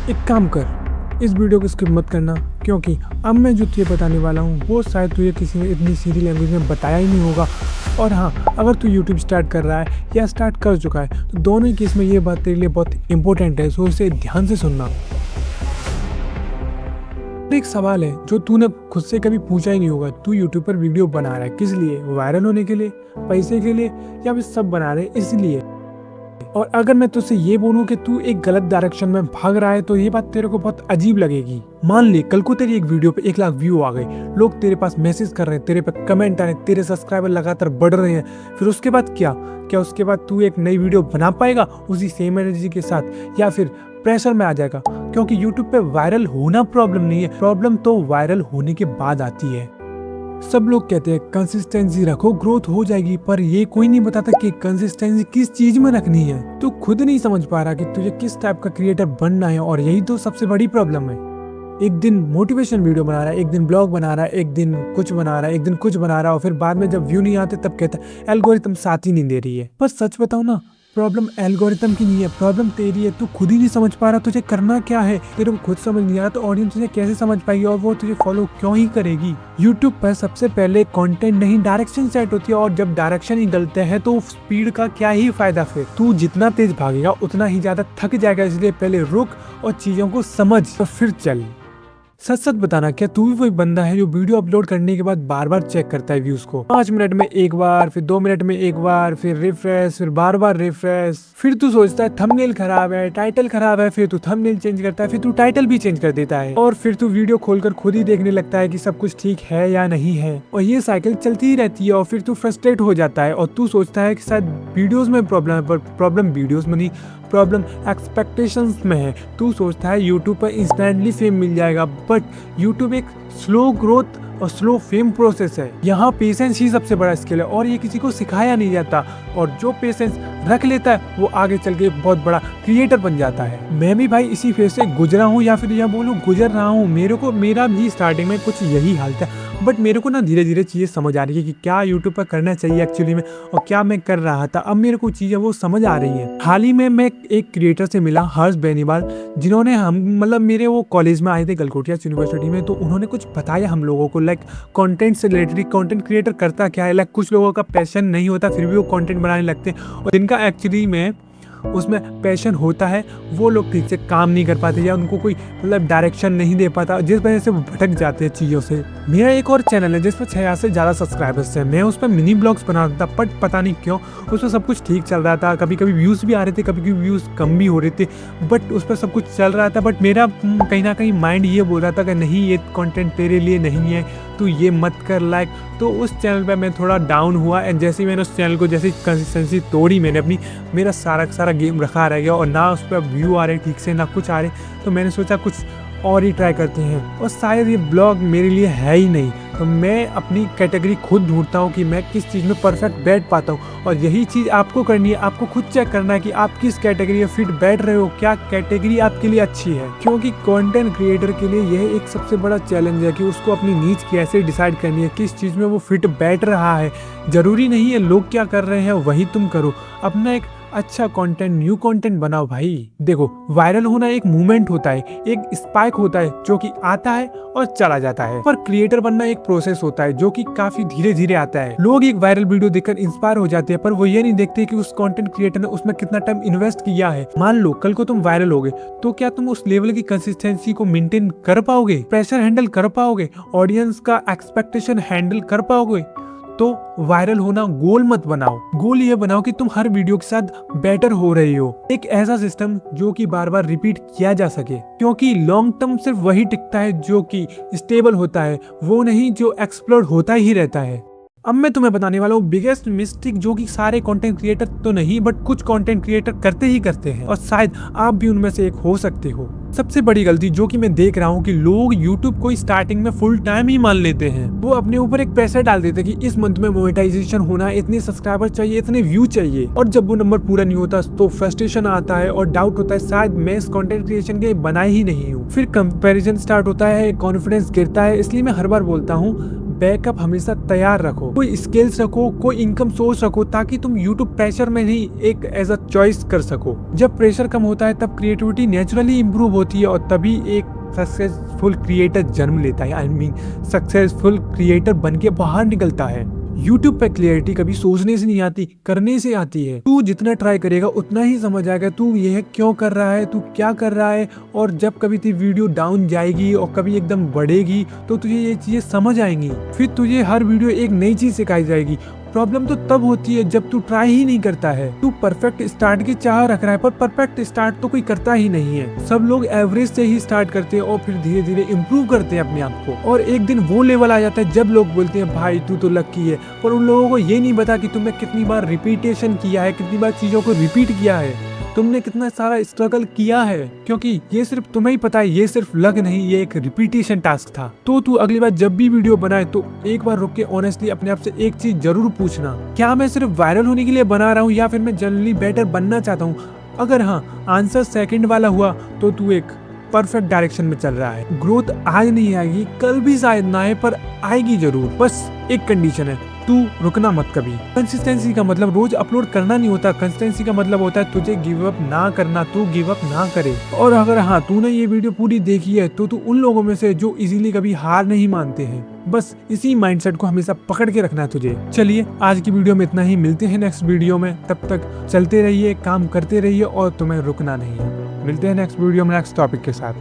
एक काम कर, इस वीडियो को स्किप मत करना, क्योंकि अब मैं जो तुझे बताने वाला हूँ वो शायद तुझे किसी ने इतनी सीधी लैंग्वेज में बताया ही नहीं होगा। और हाँ, अगर तू यूट्यूब स्टार्ट कर रहा है या स्टार्ट कर चुका है तो दोनों ही केस में ये बात तेरे लिए बहुत इंपॉर्टेंट है, सो इसे ध्यान से सुनना। एक सवाल है जो तूने खुद से कभी पूछा ही नहीं होगा। तू यूट्यूब पर वीडियो बना रहा है किस लिए? वायरल होने के लिए, पैसे के लिए, या फिर सब बना रहे इसलिए? और अगर मैं तुझसे ये बोलूं कि तू एक गलत डायरेक्शन में भाग रहा है तो ये बात तेरे को बहुत अजीब लगेगी। मान ले कल को तेरी एक वीडियो पे 1 लाख व्यू आ गए, लोग तेरे पास मैसेज कर रहे हैं, तेरे पे कमेंट आ रहे हैं, तेरे सब्सक्राइबर लगातार बढ़ रहे हैं, फिर उसके बाद क्या उसके बाद तू एक नई वीडियो बना पाएगा उसी सेम एनर्जी के साथ, या फिर प्रेशर में आ जाएगा? क्योंकि यूट्यूब पे वायरल होना प्रॉब्लम नहीं है, प्रॉब्लम तो वायरल होने के बाद आती है। सब लोग कहते हैं कंसिस्टेंसी रखो ग्रोथ हो जाएगी, पर ये कोई नहीं बताता कि कंसिस्टेंसी किस चीज में रखनी है। तू खुद नहीं समझ पा रहा कि तुझे किस टाइप का क्रिएटर बनना है, और यही तो सबसे बड़ी प्रॉब्लम है। एक दिन मोटिवेशन वीडियो बना रहा है, एक दिन ब्लॉग बना रहा है, एक दिन कुछ बना रहा है, एक दिन कुछ बना रहा है, और फिर बाद में जब व्यू नहीं आते तब कहता है एल्गोरिथम साथ ही नहीं दे रही है। पर सच बताओ ना, प्रॉब्लम एल्गोरिथम की नहीं है, प्रॉब्लम तेरी है। तू खुद ही नहीं समझ पा रहा तुझे करना क्या है। तेरे को खुद समझ नहीं आ रहा तो ऑडियंस तुझे कैसे समझ पाएगी और वो तुझे फॉलो क्यों ही करेगी? यूट्यूब पर सबसे पहले कंटेंट नहीं डायरेक्शन सेट होती है, और जब डायरेक्शन ही गलत है तो स्पीड का क्या ही फायदा? फिर तू जितना तेज भागेगा उतना ही ज्यादा थक जाएगा। इसलिए पहले रुक और चीजों को समझ और फिर चल। सच सच बताना, क्या तू भी वही बंदा है जो वीडियो अपलोड करने के बाद बार बार चेक करता है व्यूज को? 5 मिनट में एक बार, फिर 2 मिनट में एक बार, फिर रिफ्रेश, फिर बार बार रिफ्रेश। फिर तू सोचता है थंबनेल खराब है, टाइटल खराब है, फिर तू थंबनेल चेंज करता है, फिर तू टाइटल भी चेंज कर देता है, और फिर तू वीडियो खोलकर खुद ही देखने लगता है कि सब कुछ ठीक है या नहीं है। और ये साइकिल चलती ही रहती है, और फिर तू फ्रस्ट्रेट हो जाता है और तू सोचता है कि शायद वीडियोज में प्रॉब्लम है, पर प्रॉब्लम वीडियोज में नहीं, प्रॉब्लम एक्सपेक्टेशंस में है। तू सोचता है यूट्यूब पर इंस्टेंटली फेम मिल जाएगा, बट यूट्यूब एक स्लो ग्रोथ और स्लो फेम प्रोसेस है। यहाँ पेशेंस ही सबसे बड़ा स्किल है, और ये किसी को सिखाया नहीं जाता। और जो पेशेंस रख लेता है वो आगे चल के बहुत बड़ा क्रिएटर बन जाता है। मैं भी भाई इसी फेज से गुजरा हूँ, या फिर यह बोलूँ गुजर रहा हूँ। मेरा भी स्टार्टिंग में कुछ यही हाल था, बट मेरे को ना धीरे धीरे चीज़ें समझ आ रही है कि क्या यूट्यूब पर करना चाहिए एक्चुअली में, और क्या मैं कर रहा था। अब मेरे को चीज़ें वो समझ आ रही हैं। हाल ही में मैं एक क्रिएटर से मिला, हर्ष बेनीवाल, जिन्होंने मेरे वो कॉलेज में आए थे गलकोटिया यूनिवर्सिटी में, तो उन्होंने कुछ बताया हम लोगों को, लाइक कंटेंट से रिलेटेड। कंटेंट क्रिएटर करता क्या है, लाइक कुछ लोगों का पैशन नहीं होता फिर भी वो कंटेंट बनाने लगते हैं, और जिनका एक्चुअली में उसमें पैशन होता है वो लोग ठीक से काम नहीं कर पाते, या उनको कोई डायरेक्शन नहीं दे पाता, जिस वजह से वो भटक जाते हैं चीज़ों से। मेरा एक और चैनल है जिस पर 6,000 से ज़्यादा सब्सक्राइबर्स हैं। मैं उस पर मिनी ब्लॉग्स बनाता था, बट पता नहीं क्यों उस पर सब कुछ ठीक चल रहा था। कभी कभी व्यूज़ भी आ रहे थे, कभी कभी व्यूज़ कम भी हो रहे थे, बट उस पर सब कुछ चल रहा था। बट मेरा कहीं ना कहीं माइंड ये बोल रहा था कि नहीं, ये कंटेंट तेरे लिए नहीं है, तू ये मत कर लाइक। तो उस चैनल पे मैं थोड़ा डाउन हुआ, एंड जैसे ही मैंने उस चैनल को जैसे कंसिस्टेंसी तोड़ी मैंने अपनी, मेरा सारा गेम रखा रह गया, और ना उस पर व्यू आ रहे ठीक से, ना कुछ आ रहे। तो मैंने सोचा कुछ और ही ट्राई करते हैं, और शायद ये ब्लॉग मेरे लिए है ही नहीं। तो मैं अपनी कैटेगरी खुद ढूंढता हूँ कि मैं किस चीज़ में परफेक्ट बैठ पाता हूँ, और यही चीज़ आपको करनी है। आपको खुद चेक करना है कि आप किस कैटेगरी में फिट बैठ रहे हो, क्या कैटेगरी आपके लिए अच्छी है। क्योंकि कंटेंट क्रिएटर के लिए यह एक सबसे बड़ा चैलेंज है कि उसको अपनी नीच कैसे डिसाइड करनी है, किस चीज़ में वो फिट बैठ रहा है। जरूरी नहीं है लोग क्या कर रहे हैं वही तुम करो, अपना एक अच्छा कंटेंट, न्यू कंटेंट बनाओ भाई। देखो, वायरल होना एक मूवमेंट होता है, एक स्पाइक होता है जो कि आता है और चला जाता है, पर क्रिएटर बनना एक प्रोसेस होता है जो कि काफी धीरे धीरे आता है। लोग एक वायरल वीडियो देखकर इंस्पायर हो जाते हैं, पर वो ये नहीं देखते कि उस कंटेंट क्रिएटर ने उसमें कितना टाइम इन्वेस्ट किया है। मान लो कल को तुम वायरल होगे, तो क्या तुम उस लेवल की कंसिस्टेंसी को मेंटेन कर पाओगे? प्रेशर हैंडल कर पाओगे? ऑडियंस का एक्सपेक्टेशन हैंडल कर पाओगे? तो वायरल होना गोल मत बनाओ। गोल ये बनाओ कि तुम हर वीडियो के साथ बेटर हो रही हो, एक ऐसा सिस्टम जो कि बार बार रिपीट किया जा सके। क्योंकि लॉन्ग टर्म सिर्फ वही टिकता है जो कि स्टेबल होता है, वो नहीं जो एक्सप्लोर होता ही रहता है। अब मैं तुम्हें बताने वाला हूँ बिगेस्ट मिस्टेक जो कि सारे कंटेंट क्रिएटर तो नहीं, बट कुछ कंटेंट क्रिएटर करते ही करते हैं, और शायद आप भी उनमें से एक हो सकते हो। सबसे बड़ी गलती जो कि मैं देख रहा हूँ कि लोग YouTube को स्टार्टिंग में फुल टाइम ही मान लेते हैं। वो अपने ऊपर एक प्रेशर डाल देते हैं कि इस मंथ में मोनेटाइजेशन होना है, इतने सब्सक्राइबर चाहिए, इतने व्यू चाहिए, और जब वो नंबर पूरा नहीं होता तो फ्रस्ट्रेशन आता है और डाउट होता है शायद मैं इस कंटेंट क्रिएशन के बनाए ही नहीं हूँ। फिर कंपैरिजन स्टार्ट होता है, कॉन्फिडेंस गिरता है। इसलिए मैं हर बार बोलता हूँ बैकअप हमेशा तैयार रखो, कोई स्किल्स रखो, कोई इनकम सोर्स रखो, ताकि तुम यूट्यूब प्रेशर में नहीं एक एज अ चॉइस कर सको। जब प्रेशर कम होता है तब क्रिएटिविटी नेचुरली इंप्रूव होती है और तभी एक सक्सेसफुल क्रिएटर जन्म लेता है। आई मीन सक्सेसफुल क्रिएटर बन के बाहर निकलता है। यूट्यूब पे क्लियरिटी कभी सोचने से नहीं आती, करने से आती है। तू जितना ट्राई करेगा उतना ही समझ आएगा तू यह क्यों कर रहा है, तू क्या कर रहा है। और जब कभी तेरी वीडियो डाउन जाएगी और कभी एकदम बढ़ेगी तो तुझे ये चीजें समझ आएंगी। फिर तुझे हर वीडियो एक नई चीज सिखाई जाएगी। प्रॉब्लम तो तब होती है जब तू ट्राई ही नहीं करता है। तू परफेक्ट स्टार्ट की चाह रख रहा है, पर परफेक्ट स्टार्ट तो कोई करता ही नहीं है। सब लोग एवरेज से ही स्टार्ट करते हैं और फिर धीरे धीरे इम्प्रूव करते हैं अपने आप को। और एक दिन वो लेवल आ जाता है जब लोग बोलते हैं भाई तू तो लकी है। पर उन लोगों को ये नहीं पता कि तुमने कितनी बार रिपीटेशन किया है, कितनी बार चीजों को रिपीट किया है, तुमने कितना सारा स्ट्रगल किया है। क्योंकि ये सिर्फ तुम्हें ही पता है, ये सिर्फ लक नहीं, ये एक रिपीटेशन टास्क था। तो तू अगली बार जब भी वीडियो बनाए तो एक बार रुक के ऑनेस्टली अपने आप से एक चीज जरूर पूछना, क्या मैं सिर्फ वायरल होने के लिए बना रहा हूँ या फिर मैं जनरली बेटर बनना चाहता हूँ। अगर हाँ आंसर सेकंड वाला हुआ तो तू एक परफेक्ट डायरेक्शन में चल रहा है। ग्रोथ आज नहीं आएगी, कल भी शायद ना आए, पर आएगी जरूर। बस एक कंडीशन है, तू रुकना मत कभी। कंसिस्टेंसी का मतलब रोज अपलोड करना नहीं होता, कंसिस्टेंसी का मतलब होता है तुझे गिव अप ना करना, तू गिव अप ना करे। और अगर हाँ तूने ये वीडियो पूरी देखी है तो तू उन लोगों में से जो इजीली कभी हार नहीं मानते हैं। बस इसी माइंडसेट को हमेशा पकड़ के रखना है तुझे। चलिए आज की वीडियो में इतना ही, मिलते हैं नेक्स्ट वीडियो में। तब तक चलते रहिए, काम करते रहिए और तुम्हें रुकना नहीं है। मिलते हैं नेक्स्ट वीडियो में नेक्स्ट टॉपिक के साथ।